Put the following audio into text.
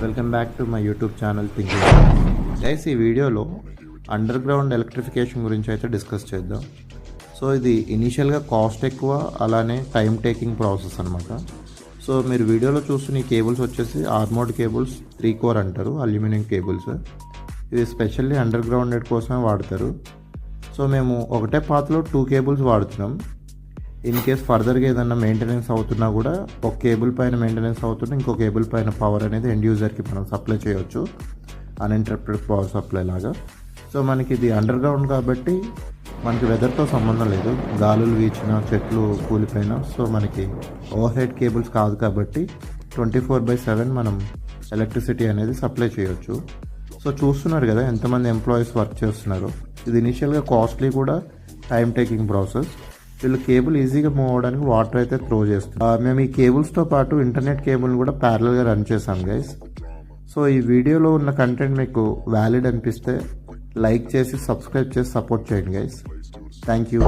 Welcome back to my YouTube channel thinking guys. ఈ వీడియోలో under ground electrification గురించి అయితే డిస్కస్ చేద్దాం. సో ఇది ఇనీషియల్గా కాస్ట్ ఎక్కువ, అలానే టైం టేకింగ్ ప్రాసెస్ అనమాట. సో మీరు వీడియోలో చూస్తున్న ఈ కేబుల్స్ వచ్చేసి ఆర్మోర్డ్ కేబుల్స్ 3 కోర్ అంటారు, అల్యూమినియం కేబుల్స్. ఇవి స్పెషల్లీ అండర్ గ్రౌండెడ్ కోసమే వాడతారు. సో మేము ఒకటే పాత్లో 2 కేబుల్స్ వాడుతున్నాం. ఇన్ కేస్ ఫర్దర్గా ఏదైనా మెయింటెనెన్స్ అవుతున్నా కూడా ఒక కేబుల్ పైన మెయింటెనెన్స్ అవుతున్నా ఇంకో కేబుల్ పైన పవర్ అనేది ఎండ్ యూజర్కి మనం సప్లై చేయవచ్చు, అన్ఇంటరప్టెడ్ పవర్ సప్లై లాగా. సో మనకి ఇది అండర్ గ్రౌండ్ కాబట్టి మనకి వెదర్తో సంబంధం లేదు, గాలులు వీచినా చెట్లు కూలిపోయినా. సో మనకి ఓవర్ హెడ్ కేబుల్స్ కాదు కాబట్టి 24/7 మనం ఎలక్ట్రిసిటీ అనేది సప్లై చేయొచ్చు. సో చూస్తున్నారు కదా ఎంతమంది ఎంప్లాయీస్ వర్క్ చేస్తున్నారు. ఇది ఇనిషియల్గా కాస్ట్లీ కూడా, టైం టేకింగ్ ప్రాసెస్. వీళ్ళు కేబుల్ ఈజీగా మూవ్ అవ్వడానికి వాటర్ అయితే త్రో చేస్తారు. మేము ఈ కేబుల్స్తో పాటు ఇంటర్నెట్ కేబుల్ని కూడా ప్యారలల్గా రన్ చేసాం గైస్. సో ఈ వీడియోలో ఉన్న కంటెంట్ మీకు వ్యాలిడ్ అనిపిస్తే లైక్ చేసి సబ్స్క్రైబ్ చేసి సపోర్ట్ చేయండి గైస్. Thank you.